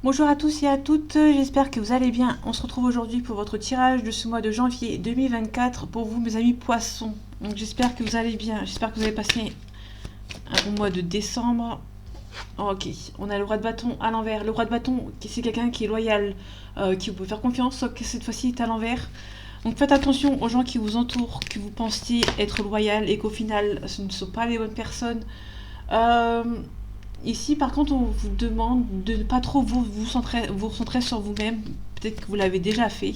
Bonjour à tous et à toutes, j'espère que vous allez bien. On se retrouve aujourd'hui pour votre tirage de ce mois de janvier 2024 pour vous mes amis poissons. Donc j'espère que vous allez bien, j'espère que vous avez passé un bon mois de décembre. Ok, on a le roi de bâton à l'envers. Le roi de bâton, c'est quelqu'un qui est loyal, qui vous peut faire confiance, sauf que cette fois-ci il est à l'envers. Donc faites attention aux gens qui vous entourent, que vous pensiez être loyal et qu'au final ce ne sont pas les bonnes personnes. Euh, Ici, par contre, on vous demande de ne pas trop vous centrer sur vous-même. Peut-être que vous l'avez déjà fait.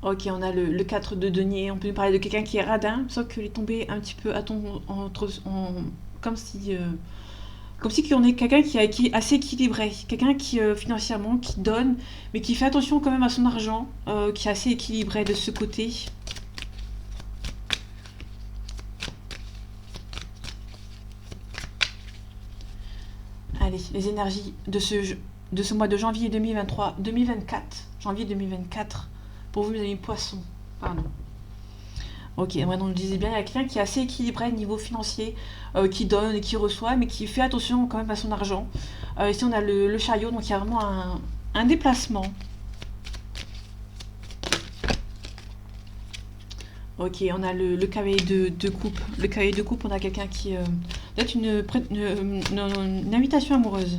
Ok, on a le 4 de denier. On peut parler de quelqu'un qui est radin, sauf qu'il est tombé un petit peu comme si, comme si on est quelqu'un qui est assez équilibré. Quelqu'un qui, financièrement, qui donne, mais qui fait attention quand même à son argent, qui est assez équilibré de ce côté. Allez, les énergies de ce mois de janvier 2024. Janvier 2024. Pour vous, mes amis poissons. Pardon. Ok, maintenant on le disait bien, il y a quelqu'un qui est assez équilibré au niveau financier, qui donne et qui reçoit, mais qui fait attention quand même à son argent. Ici on a le chariot, donc il y a vraiment un déplacement. Ok, on a le cavalier de coupe. Le cavalier de coupe, on a quelqu'un qui... peut-être une invitation amoureuse.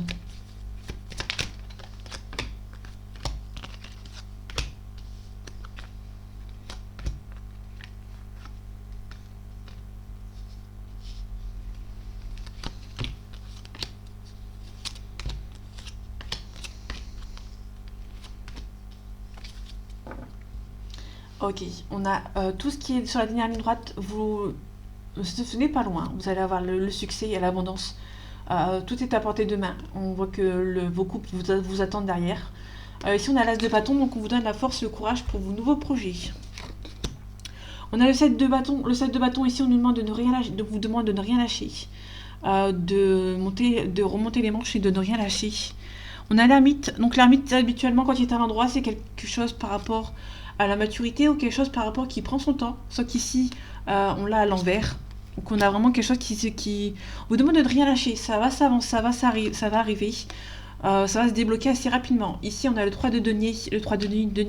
Ok, on a tout ce qui est sur la dernière ligne droite, ce n'est pas loin, vous allez avoir le succès et l'abondance. Tout est à portée de main, on voit que vos couples vous attendent derrière. Ici on a l'as de bâton, donc on vous donne la force et le courage pour vos nouveaux projets. On a le 7 de bâton, ici on nous demande de ne rien lâcher, vous demande de ne rien lâcher. De remonter les manches et de ne rien lâcher. On a l'ermite, donc l'ermite habituellement quand il est à l'endroit c'est quelque chose par rapport à la maturité ou quelque chose par rapport qui prend son temps, sauf qu'ici on l'a à l'envers. Donc on a vraiment quelque chose qui on vous demande de ne rien lâcher, ça va s'avancer, ça va arriver, ça va se débloquer assez rapidement. Ici on a le 3 de denier,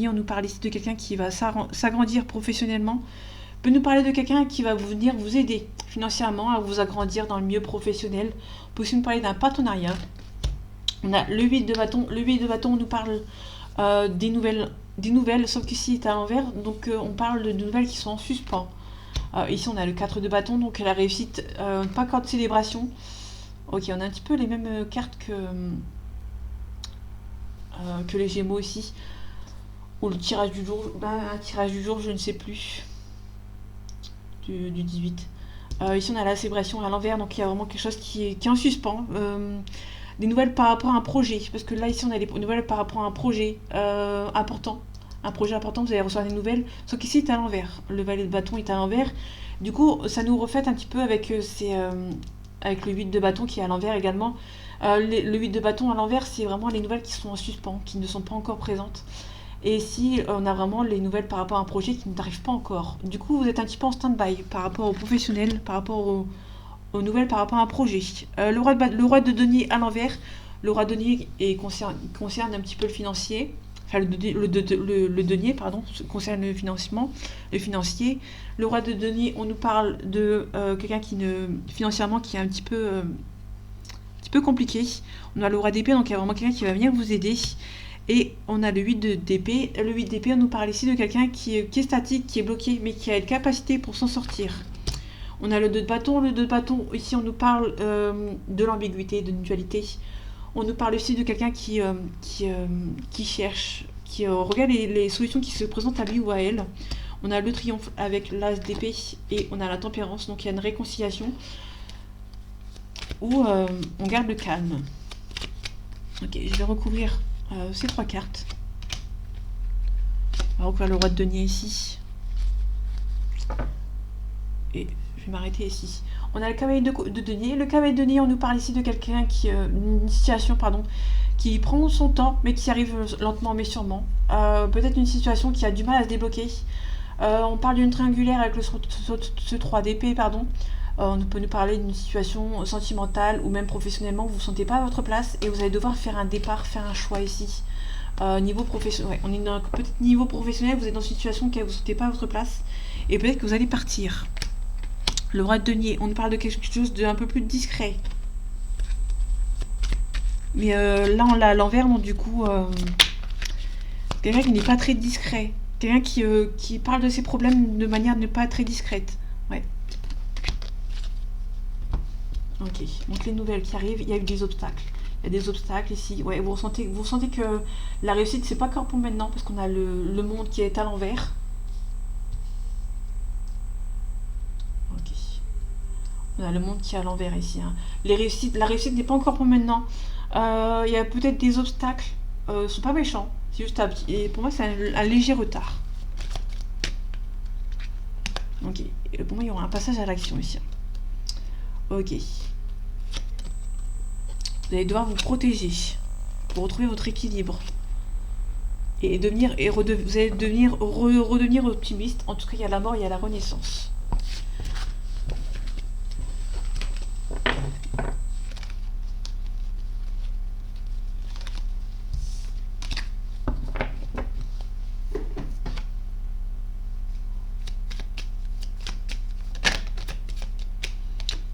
on nous parle ici de quelqu'un qui va s'agrandir professionnellement, peut nous parler de quelqu'un qui va venir vous aider financièrement à vous agrandir dans le milieu professionnel, on peut aussi nous parler d'un partenariat. On a le 8 de bâton, on nous parle des nouvelles, sauf qu'ici c'est à l'envers, donc on parle de nouvelles qui sont en suspens. Ici on a le 4 de bâton, donc la réussite, pas encore de célébration. Ok, on a un petit peu les mêmes cartes que les Gémeaux ici. Ou le tirage du jour, un tirage du jour, je ne sais plus, du 18. Ici on a la célébration à l'envers, donc il y a vraiment quelque chose qui est en suspens. Des nouvelles par rapport à un projet, parce que là ici on a des nouvelles par rapport à un projet important. Un projet important, vous allez recevoir des nouvelles, sauf qu'ici c'est à l'envers. Le valet de bâton est à l'envers. Du coup, ça nous reflète un petit peu avec, avec le 8 de bâton qui est à l'envers également. Le 8 de bâton à l'envers, c'est vraiment les nouvelles qui sont en suspens, qui ne sont pas encore présentes. Et ici, on a vraiment les nouvelles par rapport à un projet qui n'arrive pas encore. Du coup, vous êtes un petit peu en stand-by par rapport aux professionnels, par rapport aux nouvelles par rapport à un projet. Le roi de denier à l'envers. Le roi de denier concerne un petit peu le financier. Enfin, le denier, pardon, concerne le financement, le financier. Le roi de denier, on nous parle de quelqu'un financièrement, qui est un petit peu compliqué. On a le roi d'épée, donc il y a vraiment quelqu'un qui va venir vous aider. Et on a le 8 d'épée. Le 8 d'épée, on nous parle ici de quelqu'un qui est statique, qui est bloqué, mais qui a une capacité pour s'en sortir. On a le 2 de bâton. Le 2 de bâton, ici on nous parle de l'ambiguïté, de dualité. On nous parle aussi de quelqu'un qui cherche, qui regarde les solutions qui se présentent à lui ou à elle. On a le triomphe avec l'as d'épée et on a la tempérance, donc il y a une réconciliation où on garde le calme. Ok, je vais recouvrir ces 3 cartes. On va recouvrir le roi de denier ici. Et je vais m'arrêter ici. On a le cavalier de denier. Le cavalier de denier, on nous parle ici de quelqu'un une situation, qui prend son temps, mais qui arrive lentement mais sûrement. Peut-être une situation qui a du mal à se débloquer. On parle d'une triangulaire avec ce 3 d'épée, pardon. On peut nous parler d'une situation sentimentale ou même professionnellement, vous ne vous sentez pas à votre place et vous allez devoir faire un départ, faire un choix ici. Niveau professionnel, ouais, on est dans un petit niveau professionnel, vous êtes dans une situation où vous ne sentez pas à votre place et peut-être que vous allez partir. Le roi de denier, on nous parle de quelque chose d'un peu plus discret. Mais là, on l'a à l'envers, donc du coup, quelqu'un qui n'est pas très discret. Quelqu'un qui parle de ses problèmes de manière de ne pas être très discrète. Ouais. Ok, donc les nouvelles qui arrivent, il y a eu des obstacles. Il y a des obstacles ici. Ouais, vous ressentez que la réussite, c'est pas encore pour maintenant, parce qu'on a le monde qui est à l'envers. Ok. On a le monde qui est à l'envers ici. Hein. La réussite n'est pas encore pour maintenant. Il y a peut-être des obstacles. Ils sont pas méchants. C'est juste et pour moi, c'est un léger retard. Ok. Et pour moi, il y aura un passage à l'action ici. Ok. Vous allez devoir vous protéger pour retrouver votre équilibre. Et vous allez redevenir optimiste. En tout cas, il y a la mort, il y a la renaissance.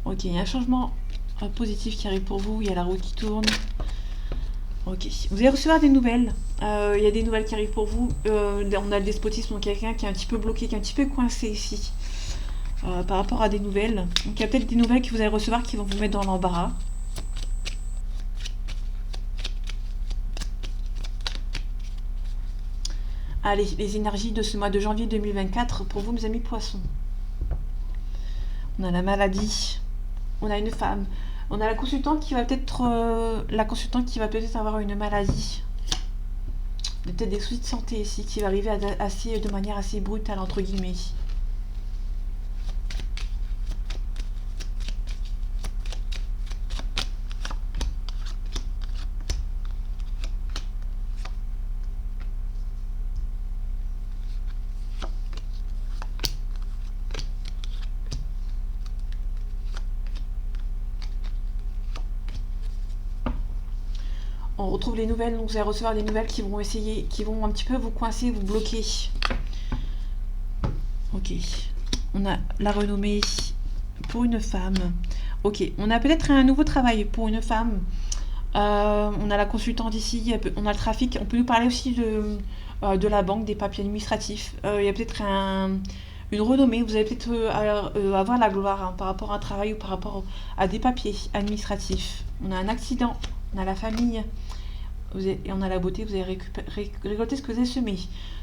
Ok, il y a un changement positif qui arrive pour vous, il y a la roue qui tourne. Ok, vous allez recevoir des nouvelles. Il y a des nouvelles qui arrivent pour vous. On a le despotisme, donc quelqu'un qui est un petit peu bloqué, qui est un petit peu coincé ici. Par rapport à des nouvelles. Donc il y a peut-être des nouvelles que vous allez recevoir qui vont vous mettre dans l'embarras. Allez, les énergies de ce mois de janvier 2024 pour vous, mes amis poissons. On a la maladie. On a une femme. On a la consultante qui va peut-être avoir une maladie. Il y a peut-être des soucis de santé ici qui va arriver de manière assez brutale entre guillemets. On retrouve les nouvelles, donc vous allez recevoir des nouvelles qui vont un petit peu vous coincer, vous bloquer. Ok. On a la renommée pour une femme. Ok. On a peut-être un nouveau travail pour une femme. On a la consultante ici, on a le trafic. On peut nous parler aussi de la banque, des papiers administratifs. Il y a peut-être une renommée. Vous allez peut-être avoir la gloire hein, par rapport à un travail ou par rapport à des papiers administratifs. On a un accident. On a la famille. Et on a la beauté, vous allez récolter ce que vous avez semé.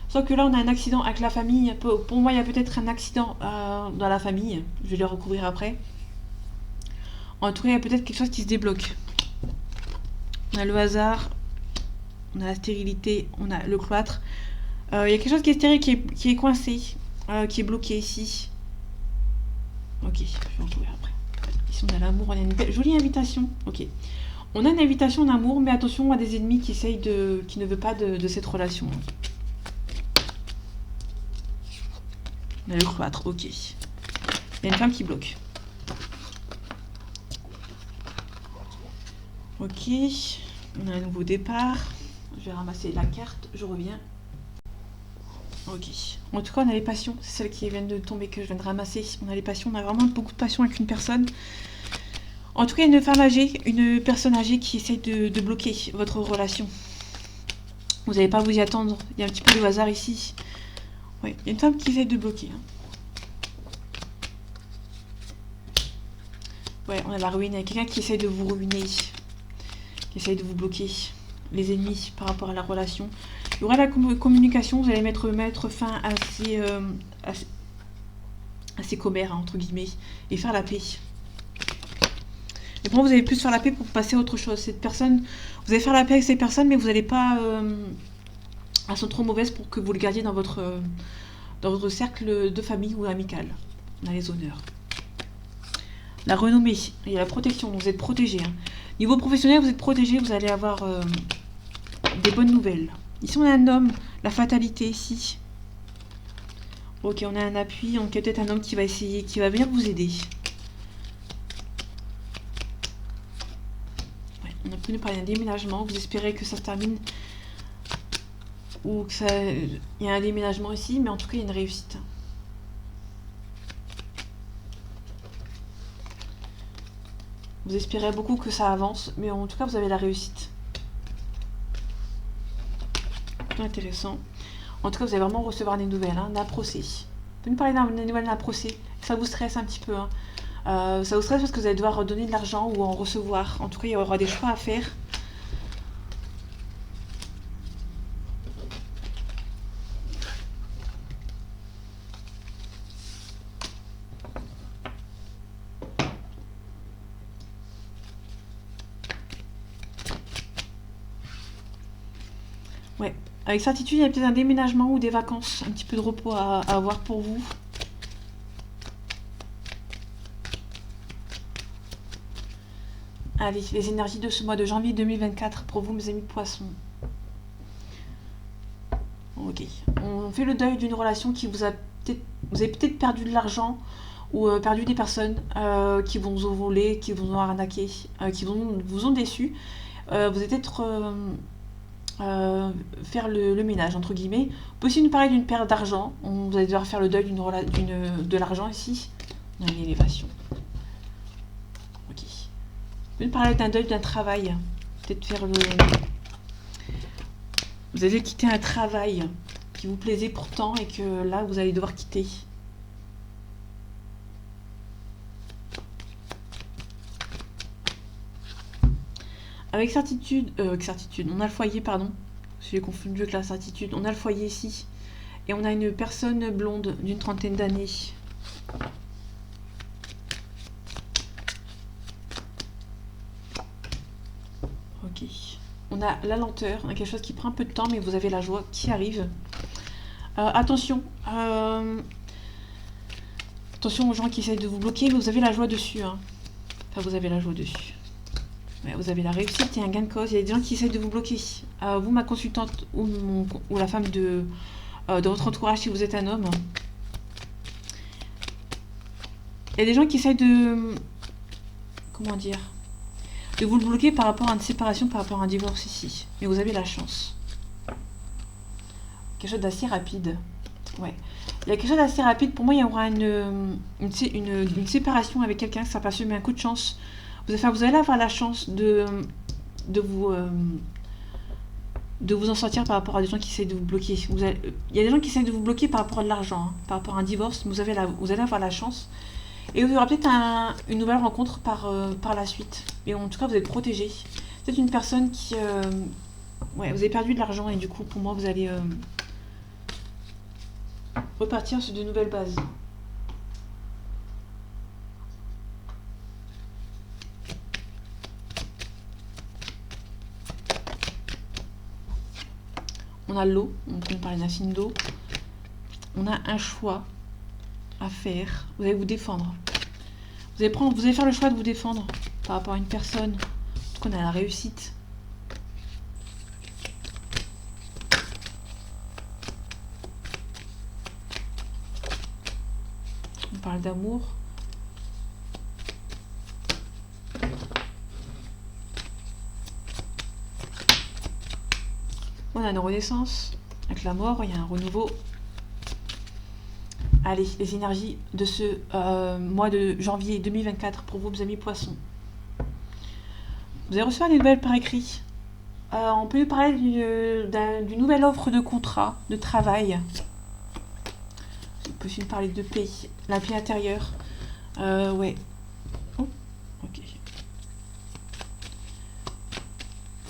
Sauf que là, on a un accident avec la famille. Pour moi, il y a peut-être un accident dans la famille. Je vais le recouvrir après. En tout cas, il y a peut-être quelque chose qui se débloque. On a le hasard. On a la stérilité. On a le cloître. Il y a quelque chose qui est stérile, qui est coincé. Qui est bloqué ici. Ok, je vais recouvrir après. Ici, on a l'amour. On a une jolie invitation. Ok. On a une invitation d'amour, mais attention à des ennemis qui ne veulent pas de cette relation. On a le cloître, ok. Il y a une femme qui bloque. Ok. On a un nouveau départ. Je vais ramasser la carte, je reviens. Ok. En tout cas, on a les passions. C'est celles qui viennent de tomber que je viens de ramasser. On a les passions, on a vraiment beaucoup de passion avec une personne. En tout cas, une femme âgée, une personne âgée qui essaye de bloquer votre relation. Vous n'allez pas vous y attendre. Il y a un petit peu de hasard ici. Oui, il y a une femme qui essaye de bloquer. Hein. Ouais, on a la ruine. Il y a quelqu'un qui essaye de vous ruiner. Qui essaye de vous bloquer. Les ennemis par rapport à la relation. Il y aura la communication. Vous allez mettre fin à ces commères, hein, entre guillemets. Et faire la paix. Et pour moi, vous allez plus faire la paix pour passer à autre chose. Cette personne, vous allez faire la paix avec ces personnes, mais vous n'allez pas... elles sont trop mauvaises pour que vous le gardiez dans votre cercle de famille ou amical. On a les honneurs. La renommée, il y a la protection, donc vous êtes protégé. Hein. Niveau professionnel, vous êtes protégé, vous allez avoir des bonnes nouvelles. Ici, on a un homme, la fatalité ici. Ok, on a un appui, donc il y a peut-être un homme qui va essayer, qui va venir vous aider. Ouais, on a pu nous parler d'un déménagement. Vous espérez que ça se termine ou que ça, il y a un déménagement ici, mais en tout cas il y a une réussite. Vous espérez beaucoup que ça avance, mais en tout cas vous avez la réussite. Plutôt intéressant. En tout cas vous allez vraiment recevoir des nouvelles, hein, d'un procès. Vous pouvez nous parler d'un nouvelle d'un procès. Ça vous stresse un petit peu, hein. Ça vous stresse parce que vous allez devoir redonner de l'argent ou en recevoir. En tout cas il y aura des choix à faire. Ouais. Avec certitude, il y a peut-être un déménagement ou des vacances, un petit peu de repos à avoir pour vous. Allez, les énergies de ce mois de janvier 2024 pour vous, mes amis poissons. Ok. On fait le deuil d'une relation qui vous a peut-être... Vous avez peut-être perdu de l'argent ou perdu des personnes qui vous ont volé, qui vous ont arnaqué, qui vous ont déçu. Vous allez peut-être faire le ménage, entre guillemets. On peut aussi nous parler d'une perte d'argent. Vous allez devoir faire le deuil de l'argent ici. On a une élévation. Ok. On peut nous parler d'un deuil d'un travail. Peut-être faire le... Vous allez quitter un travail qui vous plaisait pourtant et que là, vous allez devoir quitter. Avec certitude, on a le foyer, pardon. J'ai confondu avec la certitude. On a le foyer ici. Et on a une personne blonde d'une trentaine d'années. Ok. On a la lenteur, on a quelque chose qui prend un peu de temps, mais vous avez la joie qui arrive. Attention. Attention aux gens qui essayent de vous bloquer, vous avez la joie dessus. Hein. Enfin, vous avez la joie dessus. Ouais, vous avez la réussite et un gain de cause. Il y a des gens qui essayent de vous bloquer. Vous, ma consultante, ou la femme de votre entourage, si vous êtes un homme. Il y a des gens qui essayent de... Comment dire, de vous le bloquer par rapport à une séparation, par rapport à un divorce ici. Mais vous avez la chance. Quelque chose d'assez rapide. Ouais. Il y a quelque chose d'assez rapide. Pour moi, il y aura une séparation avec quelqu'un. Ça passe mais un coup de chance. Vous allez avoir la chance de vous en sortir par rapport à des gens qui essayent de vous bloquer. Il y a des gens qui essayent de vous bloquer par rapport à de l'argent, hein, par rapport à un divorce. Vous allez avoir la chance. Et vous aurez peut-être une nouvelle rencontre par la suite. Mais en tout cas, vous êtes protégé. C'est une personne qui... ouais, vous avez perdu de l'argent et du coup, pour moi, vous allez repartir sur de nouvelles bases. On a l'eau, on peut parler d'un signe d'eau. On a un choix à faire. Vous allez vous défendre. Vous allez faire le choix de vous défendre par rapport à une personne. En tout cas, on a la réussite. On parle d'amour. On a une renaissance. Avec la mort, il y a un renouveau. Allez, les énergies de ce mois de janvier 2024 pour vous, mes amis poissons. Vous allez recevoir des nouvelles par écrit. On peut parler d'une nouvelle offre de contrat, de travail. On peut aussi parler de paix, la paix intérieure. Ouais. Oh, ok.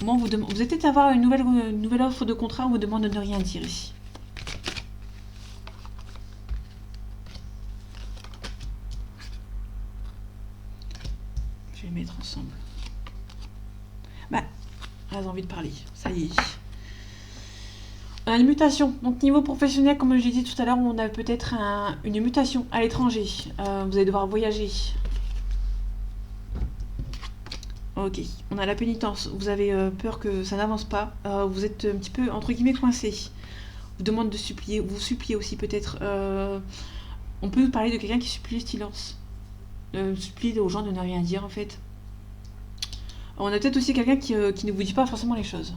Bon, vous allez peut-être avoir une nouvelle offre de contrat, on vous demande de ne rien dire ici. Je vais les mettre ensemble. Bah, j'ai envie de parler, ça y est. On a une mutation. Donc niveau professionnel, comme je l'ai dit tout à l'heure, on a peut-être une mutation à l'étranger. Vous allez devoir voyager. Ok, on a la pénitence. Vous avez peur que ça n'avance pas. Vous êtes un petit peu, entre guillemets, coincé. vous demande de supplier, vous suppliez aussi peut-être. On peut parler de quelqu'un qui supplie le silence. Supplie aux gens de ne rien dire en fait. On a peut-être aussi quelqu'un qui ne vous dit pas forcément les choses.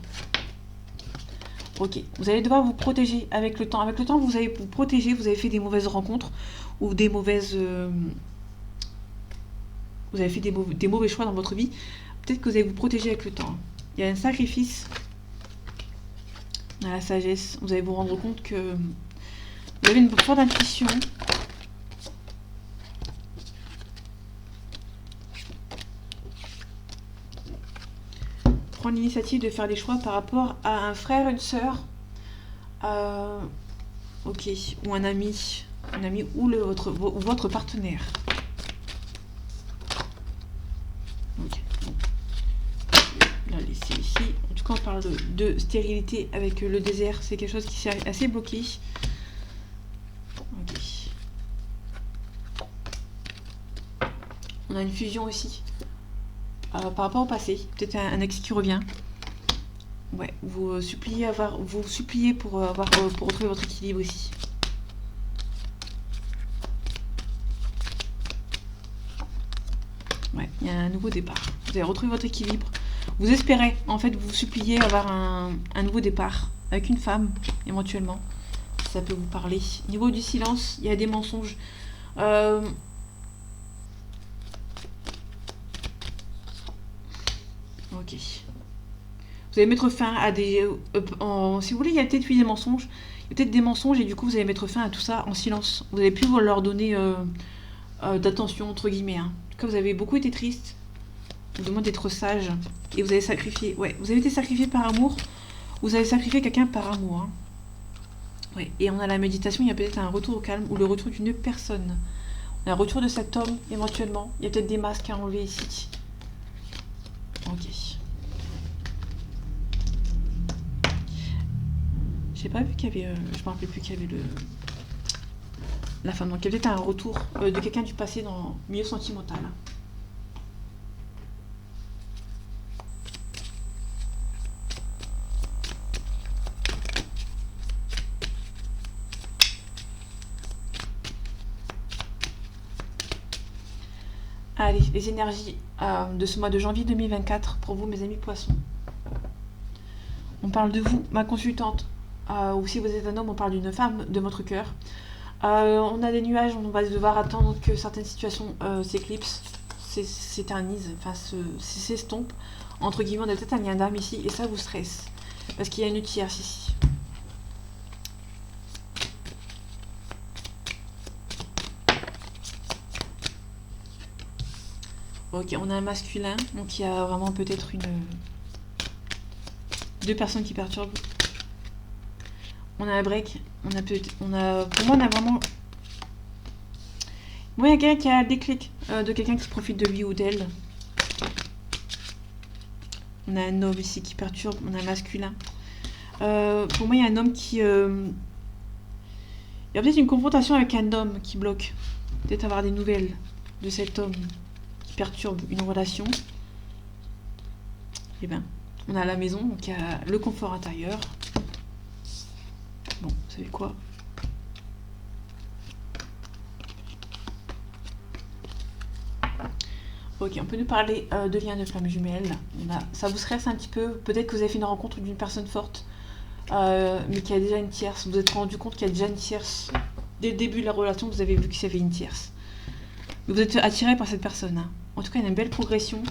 Ok, vous allez devoir vous protéger avec le temps. Avec le temps, vous allez vous protéger, vous avez fait des mauvaises rencontres ou des mauvaises... vous avez fait des mauvais choix dans votre vie. Peut-être que vous allez vous protéger avec le temps. Il y a un sacrifice. On a la sagesse. Vous allez vous rendre compte que vous avez une forte intuition. Prendre l'initiative de faire des choix par rapport à un frère, une sœur, ok, ou un ami ou votre partenaire. Ok, bon. La laisser ici. En tout cas, on parle de stérilité avec le désert. C'est quelque chose qui s'est assez bloqué. Ok. On a une fusion aussi. Par rapport au passé, peut-être un ex qui revient. Ouais, vous suppliez pour retrouver votre équilibre ici. Ouais, il y a un nouveau départ. Vous allez retrouver votre équilibre. Vous espérez, en fait, vous suppliez avoir un nouveau départ avec une femme, éventuellement. Ça peut vous parler. Niveau du silence, il y a des mensonges. Ok. Vous allez mettre fin à des... si vous voulez, il y a peut-être des mensonges. Il y a peut-être des mensonges et du coup, vous allez mettre fin à tout ça en silence. Vous n'allez plus leur donner d'attention, entre guillemets. Hein. En tout cas, vous avez beaucoup été triste. Je vous demande d'être sage. Et vous avez sacrifié... Ouais, vous avez été sacrifié par amour. Vous avez sacrifié quelqu'un par amour. Hein. Ouais. Et on a la méditation, il y a peut-être un retour au calme ou le retour d'une personne. On a un retour de cet homme, éventuellement. Il y a peut-être des masques à enlever ici. Ok. J'ai pas vu qu'il y avait... je me rappelais plus qu'il y avait la femme. Donc il y a peut-être un retour de quelqu'un du passé dans le milieu sentimental. Allez, les énergies de ce mois de janvier 2024 pour vous, mes amis poissons. On parle de vous, ma consultante. Ou si vous êtes un homme, on parle d'une femme de votre cœur. On a des nuages, on va devoir attendre que certaines situations s'éclipsent, s'éternisent, enfin s'estompent. Entre guillemets, on a peut-être un lien d'âme ici et ça vous stresse. Parce qu'il y a une tierce ici. Ok, on a un masculin, donc il y a vraiment peut-être deux personnes qui perturbent. On a un break, pour moi on a vraiment... Moi il y a quelqu'un qui a un déclic de quelqu'un qui profite de lui ou d'elle. On a un homme ici qui perturbe, on a un masculin. Pour moi il y a un homme qui... Il y a peut-être une confrontation avec un homme qui bloque. Peut-être avoir des nouvelles de cet homme qui perturbe une relation. Et bien, on a la maison, donc il y a le confort intérieur. Bon, vous savez quoi? Ok, on peut nous parler de liens de flammes jumelles. Ça vous stresse un petit peu. Peut-être que vous avez fait une rencontre d'une personne forte, mais qui a déjà une tierce. Vous vous êtes rendu compte qu'il y a déjà une tierce. Dès le début de la relation, vous avez vu qu'il y avait une tierce. Vous êtes attiré par cette personne. Hein. En tout cas, il y a une belle progression.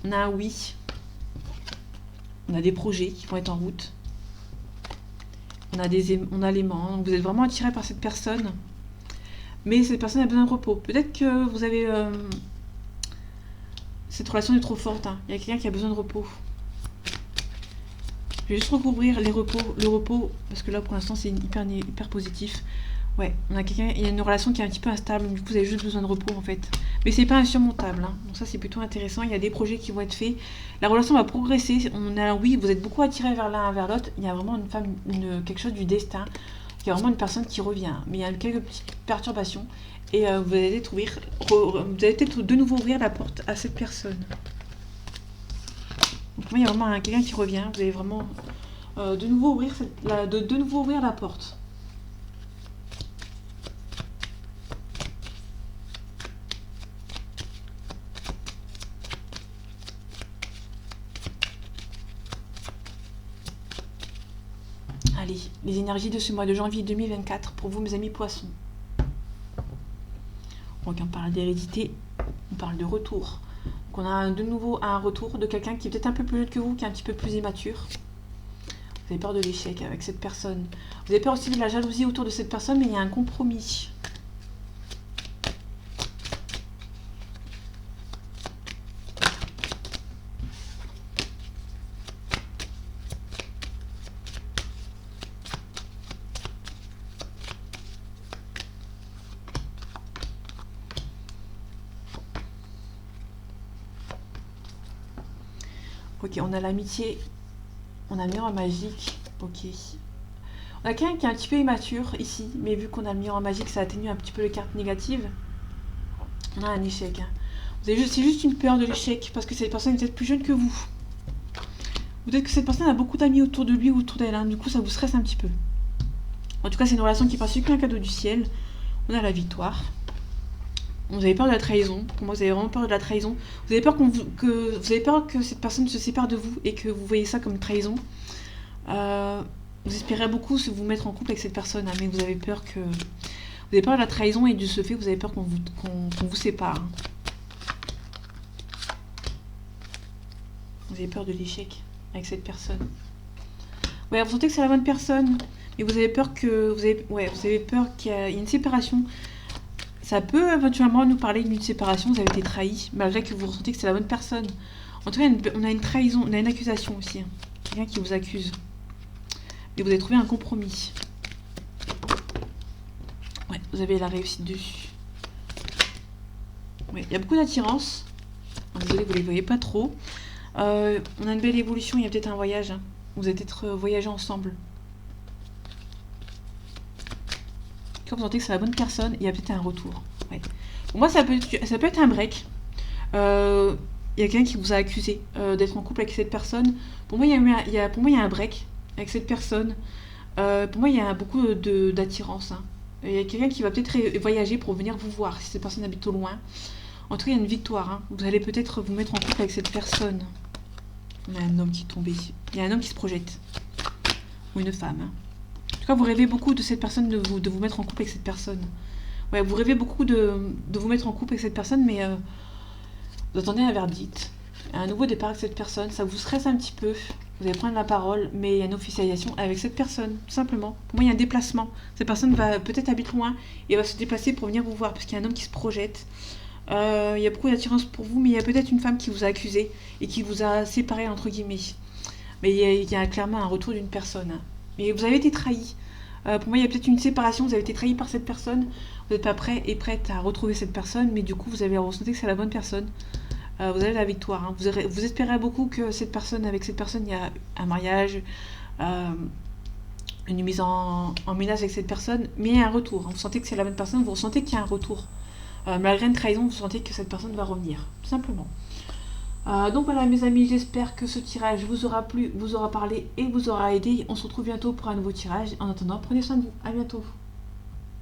On a un oui. On a des projets qui vont être en route. On a l'aimant. Donc vous êtes vraiment attiré par cette personne. Mais cette personne a besoin de repos. Peut-être que vous avez... Cette relation est trop forte. Hein. Il y a quelqu'un qui a besoin de repos. Je vais juste recouvrir le repos, parce que là pour l'instant c'est hyper positif. Ouais, il y a une relation qui est un petit peu instable, du coup vous avez juste besoin de repos en fait. Mais c'est pas insurmontable, hein. Donc ça c'est plutôt intéressant, il y a des projets qui vont être faits. La relation va progresser, oui, vous êtes beaucoup attirés vers l'un vers l'autre, il y a vraiment quelque chose du destin. Il y a vraiment une personne qui revient, mais il y a quelques petites perturbations. Et vous allez peut-être de nouveau ouvrir la porte à cette personne. Donc moi, il y a vraiment quelqu'un qui revient. Vous allez vraiment de nouveau ouvrir de nouveau ouvrir la porte. Allez, les énergies de ce mois de janvier 2024 pour vous, mes amis poissons. Donc on parle d'hérédité, on parle de retour. Donc on a de nouveau un retour de quelqu'un qui est peut-être un peu plus jeune que vous, qui est un petit peu plus immature. Vous avez peur de l'échec avec cette personne. Vous avez peur aussi de la jalousie autour de cette personne, mais il y a un compromis. Ok, on a l'amitié, on a le miroir magique, ok. On a quelqu'un qui est un petit peu immature ici, mais vu qu'on a le miroir magique, ça atténue un petit peu les cartes négatives. On a un échec. Hein. C'est juste une peur de l'échec, parce que cette personne est peut-être plus jeune que vous. Peut-être que cette personne a beaucoup d'amis autour de lui ou autour d'elle, hein. Du coup ça vous stresse un petit peu. En tout cas, c'est une relation qui passe qu'un cadeau du ciel. On a la victoire. Vous avez peur de la trahison. Pour moi, vous avez vraiment peur de la trahison. Vous avez peur que cette personne se sépare de vous et que vous voyez ça comme une trahison. Vous espérez beaucoup vous mettre en couple avec cette personne, hein, mais vous avez peur que... Vous avez peur de la trahison et de ce fait, vous avez peur qu'on vous sépare. Hein. Vous avez peur de l'échec avec cette personne. Ouais, vous sentez que c'est la bonne personne, mais vous avez peur que... Vous avez peur qu'il y ait une séparation. Ça peut éventuellement nous parler d'une séparation, vous avez été trahi, malgré que vous ressentez que c'est la bonne personne. En tout cas, on a une trahison, on a une accusation aussi. Hein. Quelqu'un qui vous accuse. Et vous avez trouvé un compromis. Ouais, vous avez la réussite dessus. Ouais, il y a beaucoup d'attirance. Désolé, vous ne les voyez pas trop. On a une belle évolution, il y a peut-être un voyage. Hein. Vous allez peut-être voyager ensemble. Quand vous sentez que c'est la bonne personne, il y a peut-être un retour. Ouais. Pour moi, ça peut être un break. Il y a quelqu'un qui vous a accusé d'être en couple avec cette personne. Pour moi, il y a un break avec cette personne. Pour moi, il y a beaucoup d'attirance. Hein. Il y a quelqu'un qui va peut-être voyager pour venir vous voir si cette personne habite au loin. En tout cas, il y a une victoire. Hein. Vous allez peut-être vous mettre en couple avec cette personne. Il y a un homme qui est tombé. Il y a un homme qui se projette. Ou une femme. Hein. En tout cas, vous rêvez beaucoup de cette personne, de vous mettre en couple avec cette personne. Ouais, vous rêvez beaucoup de vous mettre en couple avec cette personne, mais vous attendez un verdict. Un nouveau départ avec cette personne, ça vous stresse un petit peu. Vous allez prendre la parole, mais il y a une officialisation avec cette personne, tout simplement. Pour moi, il y a un déplacement. Cette personne va peut-être habiter loin et va se déplacer pour venir vous voir, parce qu'il y a un homme qui se projette. Il y a beaucoup d'attirance pour vous, mais il y a peut-être une femme qui vous a accusé et qui vous a séparé, entre guillemets. Mais il y a clairement un retour d'une personne. Hein. Mais vous avez été trahi. Pour moi, il y a peut-être une séparation, vous avez été trahi par cette personne. Vous n'êtes pas prêt et prête à retrouver cette personne, mais du coup, vous avez ressenti que c'est la bonne personne. Vous avez la victoire. Hein. Vous espérez beaucoup que avec cette personne, il y a un mariage, une mise en menace avec cette personne, mais il y a un retour. Hein. Vous sentez que c'est la bonne personne, vous ressentez qu'il y a un retour. Malgré une trahison, vous sentez que cette personne va revenir, tout simplement. Donc voilà mes amis, j'espère que ce tirage vous aura plu, vous aura parlé et vous aura aidé. On se retrouve bientôt pour un nouveau tirage. En attendant, prenez soin de vous. À bientôt.